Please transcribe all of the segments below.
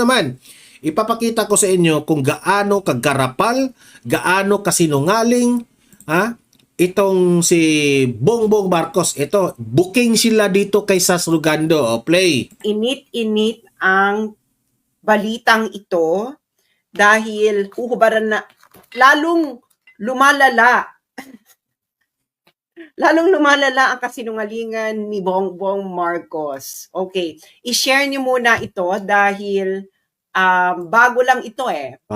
naman, ipapakita ko sa inyo kung gaano kagarapal, gaano kasinungaling, itong si Bongbong Marcos. Ito, booking sila dito kay Sas Rugando. O, play. Init-init ang balitang ito dahil huhubaran na, lalong lumalala ang kasinungalingan ni Bongbong Marcos. Okay, i-share niyo muna ito dahil bago lang ito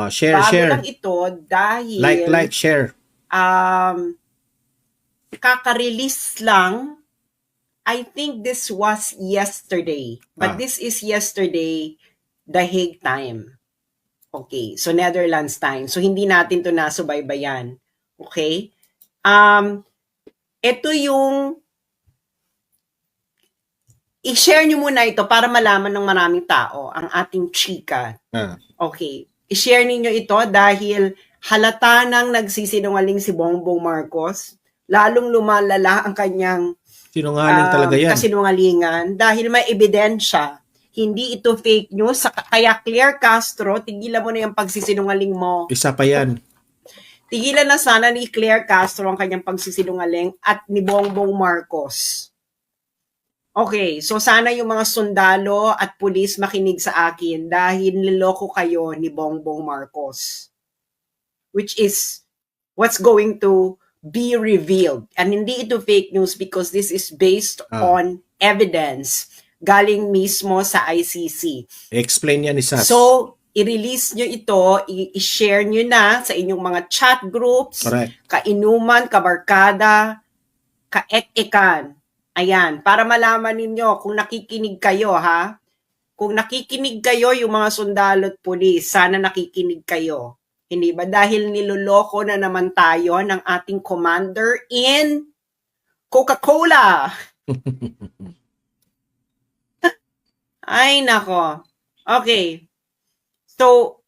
Share, bago share. lang ito dahil Like, share. kaka-release lang. I think this was yesterday. But this is yesterday, The Hague time. Okay, so Netherlands time. So hindi natin to nasubaybayan. Okay? Ito yung i-share nyo muna ito para malaman ng maraming tao ang ating chika. Okay. I-share ninyo ito dahil halata nang nagsisinungaling si Bongbong Marcos. Lalong lumalala ang kanyang Sinungaling talaga yan. kasinungalingan dahil may ebidensya. Hindi ito fake news. Kaya Claire Castro, tigilan mo na yung pagsisinungaling mo. Isa pa yan. Tigilan na sana ni Claire Castro ang kanyang pagsisinungaling at ni Bongbong Marcos. Okay, so sana yung mga sundalo at pulis makinig sa akin dahil niloko kayo ni Bongbong Marcos. Which is what's going to be revealed. And hindi ito fake news because this is based on evidence galing mismo sa ICC. Explain yan ni Sas. So, i-release nyo ito, i-share nyo na sa inyong mga chat groups, Correct. kainuman, kabarkada, kaek-ekan. Ayan, para malaman ninyo kung nakikinig kayo, ha? Kung nakikinig kayo, yung mga sundalo at pulis, sana nakikinig kayo. Hindi ba? Dahil niloloko na naman tayo ng ating commander in Coca-Cola. Ay, nako. Okay. So,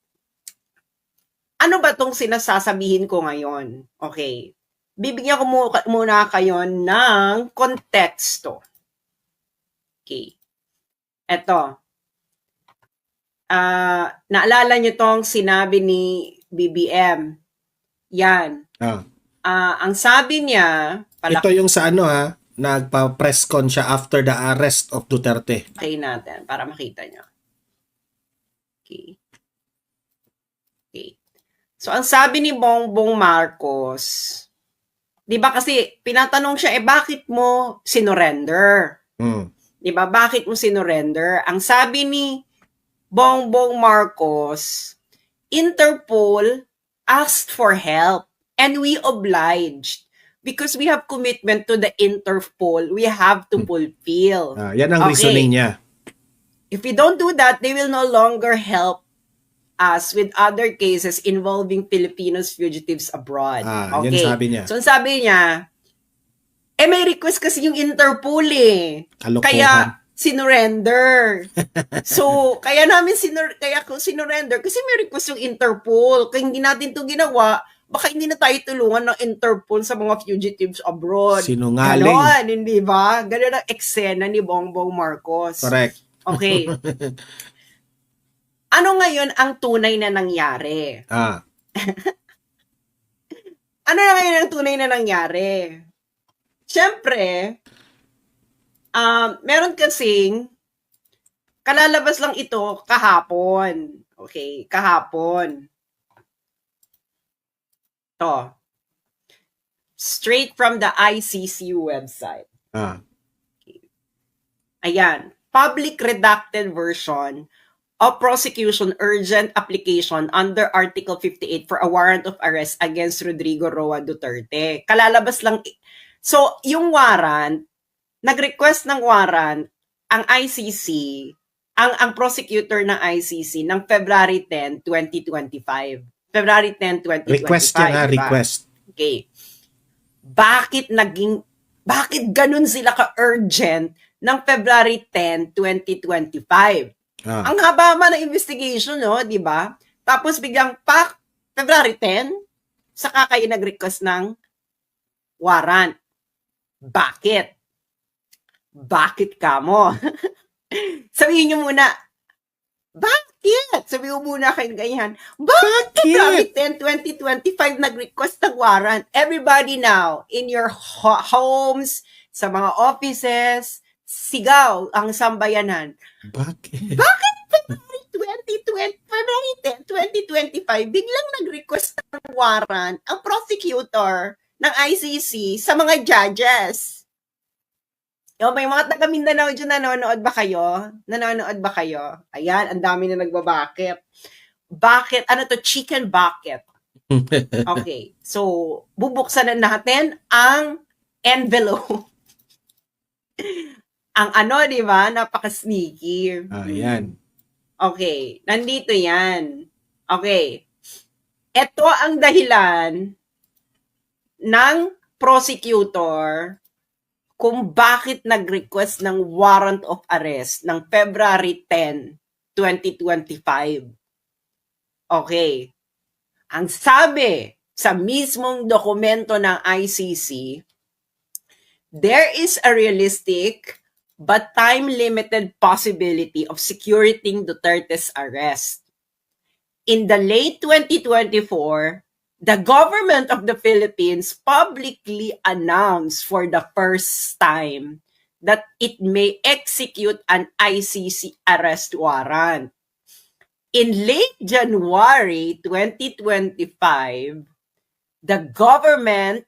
ano ba tong sinasasabihin ko ngayon? Okay. Bibigyan ko muna kayo ng konteksto. Okay. Eto. Naalala nyo tong sinabi ni BBM. Yan. Ang sabi niya... Ito yung sa ano nagpa-press con siya after the arrest of Duterte. Okay natin, para makita nyo. Okay. Okay. So, ang sabi ni Bongbong Marcos, di ba kasi pinatanong siya, bakit mo sinurrender? Di ba, bakit mo sinurrender? Ang sabi ni Bongbong Marcos, Interpol asked for help and we obliged. Because we have commitment to the Interpol, we have to fulfill. Yan ang reasoning niya. If we don't do that, they will no longer help us with other cases involving Filipinos fugitives abroad. Yan sabi niya. So, sabi niya, may request kasi yung Interpol Kalokohan. Kaya, sinurrender. So, kaya kung sinurrender, kasi may request yung Interpol. Kaya hindi natin to ginawa, baka hindi na tayo tulungan ng Interpol sa mga fugitives abroad. Sinungaling. Ganon, hindi ba? Ganon ang eksena ni Bongbong Marcos. Correct. Okay. Ano ngayon ang tunay na nangyari? Ano na ngayon ang tunay na nangyari? Siyempre, meron kasing, kalalabas lang ito kahapon. Okay, kahapon. To. Straight from the ICC website. Okay. Ayan. Public redacted version of prosecution urgent application under Article 58 for a warrant of arrest against Rodrigo Roa Duterte. Kalalabas lang. So, yung warrant, nag-request ng warrant ang ICC, ang prosecutor ng ICC ng February 10, 2025. February 10, 2025. Request yan request. Okay. Bakit ganun sila ka-urgent ng February 10, 2025? Ang haba ng investigation, no, di ba? Tapos biglang February 10, saka kayo nag-request ng warrant. Bakit? Bakit ka mo? Sabihin nyo muna, Bakit? Sabi mo muna kayo ganyan. Bakit February 10, 2025 nag-request ng warrant? Everybody now, in your homes, sa mga offices, sigaw ang sambayanan. Bakit? Bakit February 10, 2025, biglang nag-request ng warrant ang prosecutor ng ICC sa mga judges? May mga taga Mindanao dyan, nanonood ba kayo? Nanonood ba kayo? Ayan, ang dami na nagbabakit. Bakit? Ano to? Chicken bucket. Okay. So, bubuksan na natin ang envelope. Ang di ba? Napaka-sneaky. Ayan. Okay. Nandito yan. Okay. Ito ang dahilan ng prosecutor kung bakit nag-request ng warrant of arrest ng February 10, 2025. Okay. Ang sabi sa mismong dokumento ng ICC, there is a realistic but time-limited possibility of securing Duterte's arrest. In the late 2024, the government of the Philippines publicly announced for the first time that it may execute an ICC arrest warrant. In late January 2025, the government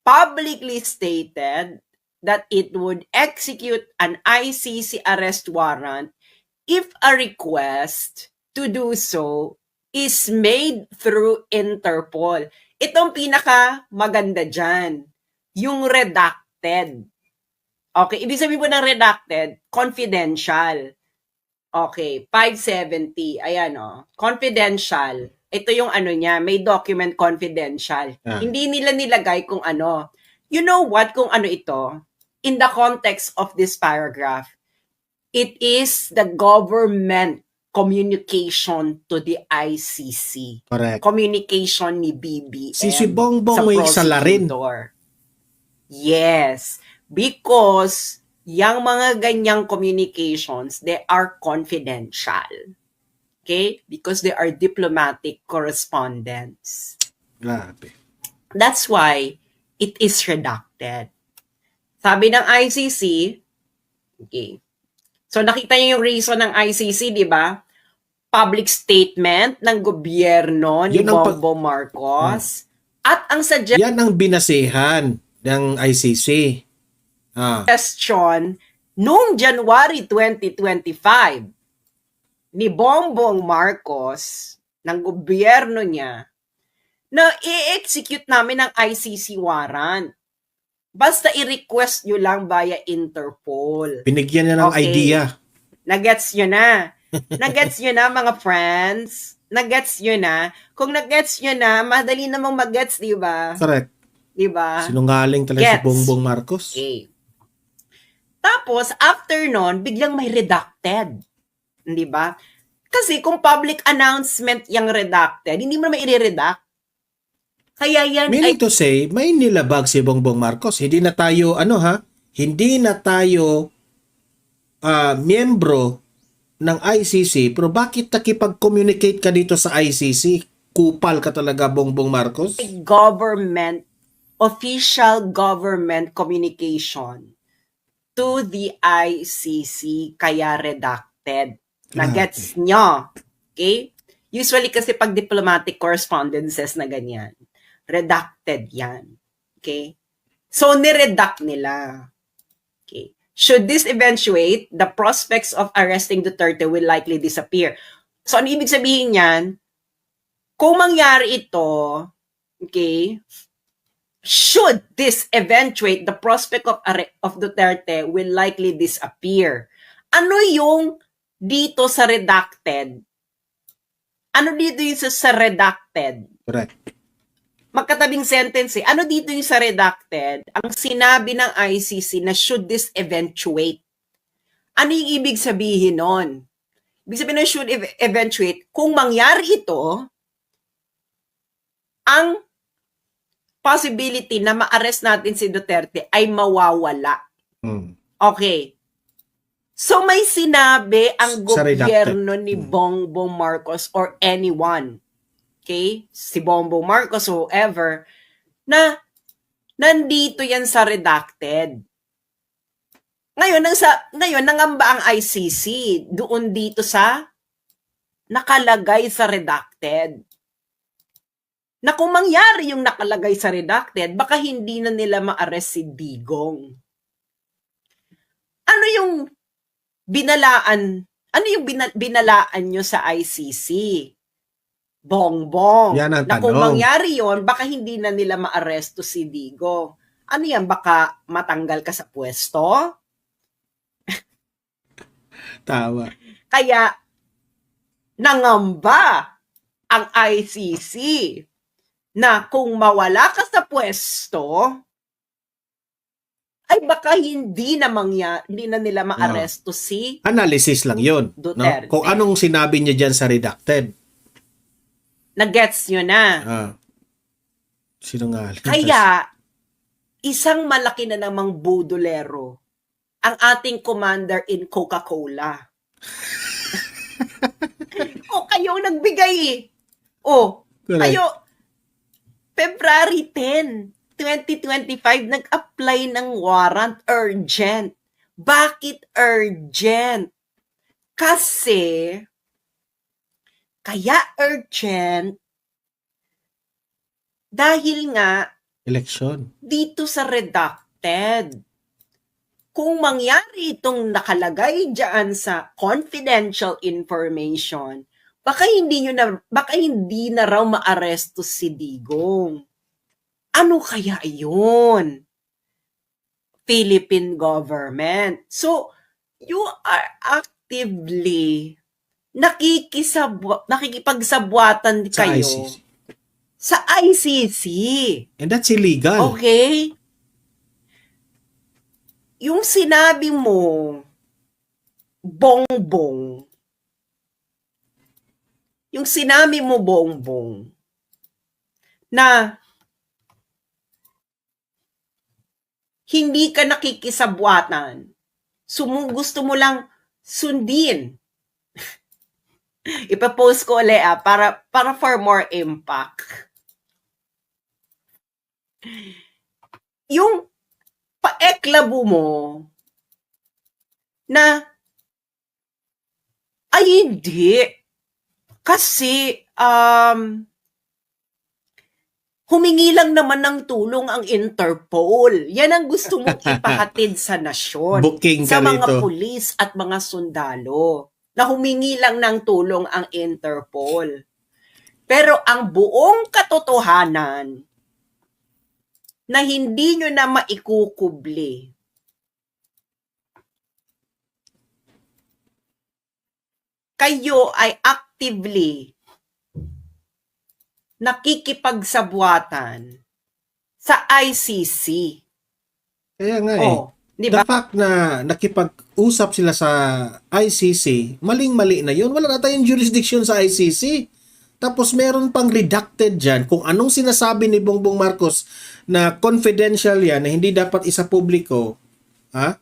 publicly stated that it would execute an ICC arrest warrant if a request to do so is made through Interpol. Itong pinaka maganda dyan, yung redacted. Okay, ibig sabihin po ng redacted, confidential. Okay, 570, ayan confidential. Ito yung niya, may document confidential. Hindi nila nilagay kung ano. You know what, kung ano ito? In the context of this paragraph, it is the government communication to the ICC. Correct. Communication ni BBM Si Bongbong may salarin. Yes. Because yung mga ganyang communications, they are confidential. Okay? Because they are diplomatic correspondence. Grabe. That's why it is redacted. Sabi ng ICC, okay, so nakita niyo yung reason ng ICC, di ba? Public statement ng gobyerno ni Bongbong Marcos. At ang yan ang binasehan ng ICC. Suggestion noong January 2025 ni Bongbong Marcos ng gobyerno niya na i-execute namin ang ICC warrant. Basta i-request nyo lang via Interpol. Binigyan niya ng idea. Nagets nyo na. Nagets nyo na, mga friends. Nagets nyo na. Kung nagets nyo na, madali namang magets, di ba? Correct. Di ba? Sinungaling talaga si Bongbong Marcos. Okay. Tapos, after nun, biglang may redacted. Di ba? Kasi kung public announcement yung redacted, hindi mo naman i-redact. Kaya yan Meaning to say, may nilabag si Bongbong Marcos. Hindi na tayo, hindi na tayo miyembro ng ICC. Pero bakit nakipag-communicate ka dito sa ICC? Kupal ka talaga, Bongbong Marcos? Official government communication to the ICC, kaya redacted. Nagets nyo? Okay? Usually kasi pag diplomatic correspondences na ganyan, redacted yan. Okay? So, niredact nila. Okay. Should this eventuate, the prospects of arresting Duterte will likely disappear. So, ano ibig sabihin yan? Kung mangyari ito, okay, should this eventuate, the prospect of Duterte will likely disappear. Ano yung dito sa redacted? Ano dito yung sa redacted? Correct. Magkatabing sentence eh. Ano dito yung sa redacted? Ang sinabi ng ICC na should this eventuate. Ano yung ibig sabihin nun? Ibig sabihin na should eventuate, kung mangyari ito, ang possibility na ma-arrest natin si Duterte ay mawawala. Okay. So may sinabi ang Sa redacted. gobyerno ni Bongbong Marcos or anyone, okay? Si Bongbong Marcos or whoever, na nandito yan sa redacted. Ngayon nangamba ang ICC doon dito sa nakalagay sa redacted. Na kung mangyari yung nakalagay sa redacted, baka hindi na nila ma-arrest si Digong. Ano yung binalaan? Ano yung binalaan nyo sa ICC? Bongbong. Yan ang Na kung tanong. mangyari yon, baka hindi na nila ma-arresto si Digong. Ano yan? Baka matanggal ka sa pwesto? Tama. Kaya nangamba ang ICC na kung mawala ka sa pwesto, ay baka hindi na nila ma-aresto si Analysis lang yun. No? Duterte. Kung anong sinabi niya dyan sa redacted. na-gets nyo na. Sinungaling. Kaya, isang malaki na namang budolero ang ating commander in Coca-Cola. O, kayo ang nagbigay eh. O, Correct. kayo, February 10, 2025, nag-apply ng warrant urgent. Bakit urgent? Kasi, kaya urgent, dahil nga, Election. dito sa redacted, kung mangyari itong nakalagay dyan sa confidential information, baka hindi na raw maaresto si Digong. Ano kaya yun? Philippine government. So, you are actively nakikipagsabwatan Sa kayo ICC. sa ICC. And that's illegal. Okay? Yung sinabi mo, Bongbong, na hindi ka nakikisabwatan, gusto mo lang sundin. Ipapost ko ulit para for more impact. Yung paeklabo mo na ay hindi. Kasi humingi lang naman ng tulong ang Interpol. Yan ang gusto mong ipahatid sa nasyon. Booking Sa ka mga rito. pulis at mga sundalo. Na humingi lang ng tulong ang Interpol. Pero ang buong katotohanan na hindi nyo na maikukubli, kayo ay actively nakikipagsabwatan sa ICC. Kaya nga Oh, di The ba? fact na nakipag-usap sila sa ICC, maling-mali na yun. Wala na tayong jurisdiction sa ICC. Tapos meron pang redacted dyan kung anong sinasabi ni Bongbong Marcos na confidential yan, na hindi dapat isa publiko. Ha?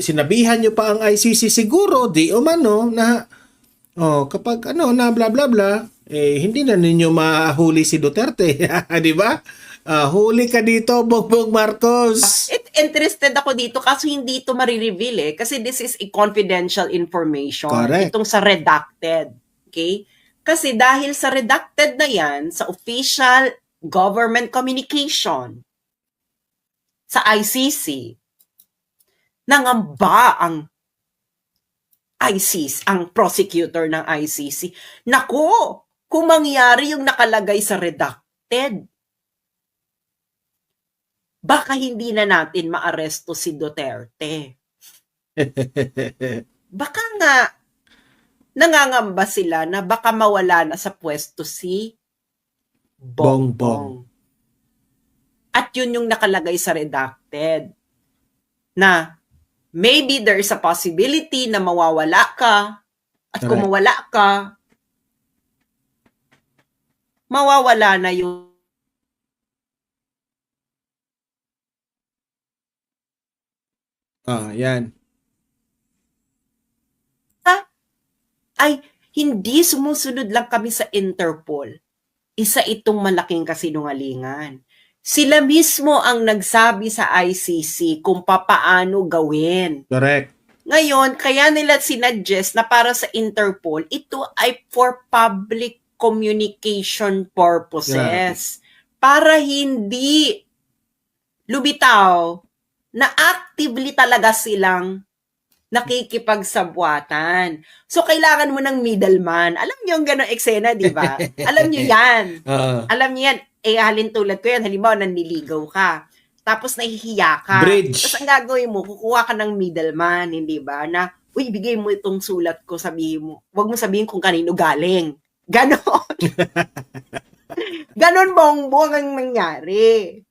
Sinabihan nyo pa ang ICC siguro, di umano, na kapag na bla bla bla, hindi na ninyo mahuli si Duterte. Di ba? Huli ka dito, Bongbong Marcos. Interested ako dito kasi hindi ito marireveal kasi this is a confidential information. Correct. Itong sa redacted. Okay? Kasi dahil sa redacted na yan, sa official government communication, sa ICC, nangamba ang ICC, ang prosecutor ng ICC. Nako, kung mangyari yung nakalagay sa redacted, baka hindi na natin maaresto si Duterte. Baka nga, nangangamba sila na baka mawala na sa pwesto si Bongbong. At yun yung nakalagay sa redacted. Na maybe there's a possibility na mawawala ka. At kung mawala ka, mawawala na yung yan. ay hindi sumusunod lang kami sa Interpol. Isa itong malaking kasinungalingan. Sila mismo ang nagsabi sa ICC kung papaano gawin. Correct. Ngayon, kaya nila sinuggest na para sa Interpol, ito ay for public communication purposes. Para hindi lumitaw na actively talaga silang nakikipagsabwatan. So, kailangan mo ng middleman. Alam niyo yung gano'ng eksena, di ba? Alam niyo yan. Alam niyo yan. Halin tulad ko yan. Halimbawa, nanliligaw ka. Tapos nahihiya ka. Bridge. Tapos ang gagawin mo, kukuha ka ng middleman, hindi ba? Na, uy, bigay mo itong sulat ko, sabihin mo. Huwag mo sabihin kung kanino galing. Ganon. Ganon bongbong ang nangyari.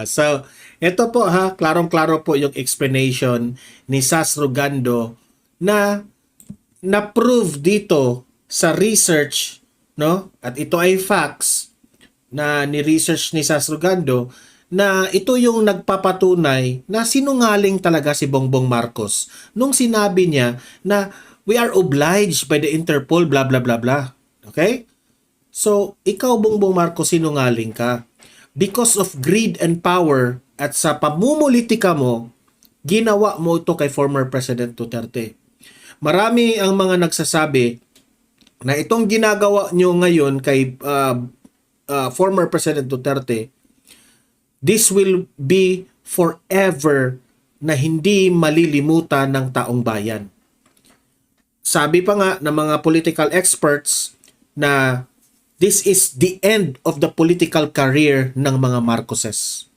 So, ito po klarong-klaro po yung explanation ni Sas Rogando na na-prove dito sa research, no? At ito ay facts na ni-research ni Sas Rogando na ito yung nagpapatunay na sinungaling talaga si Bongbong Marcos nung sinabi niya na we are obliged by the Interpol, blah, blah, blah, blah. Okay? So, ikaw, Bongbong Marcos, sinungaling ka. Because of greed and power at sa pamumulitika mo, ginawa mo ito kay former President Duterte. Marami ang mga nagsasabi na itong ginagawa nyo ngayon kay former President Duterte, this will be forever na hindi malilimutan ng taong bayan. Sabi pa nga ng mga political experts na this is the end of the political career ng mga Marcoses.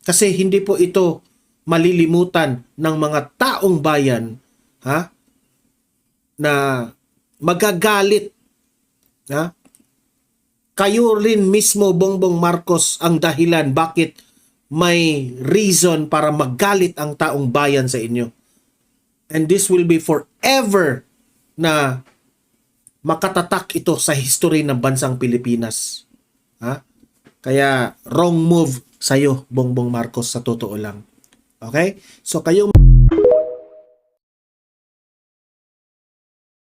Kasi hindi po ito malilimutan ng mga taong bayan na magagalit. Kayo rin mismo, Bongbong Marcos, ang dahilan bakit may reason para magalit ang taong bayan sa inyo. And this will be forever na makatatak ito sa history ng bansang Pilipinas. Kaya wrong move sa'yo, Bongbong Marcos, sa totoo lang. Okay? So kayo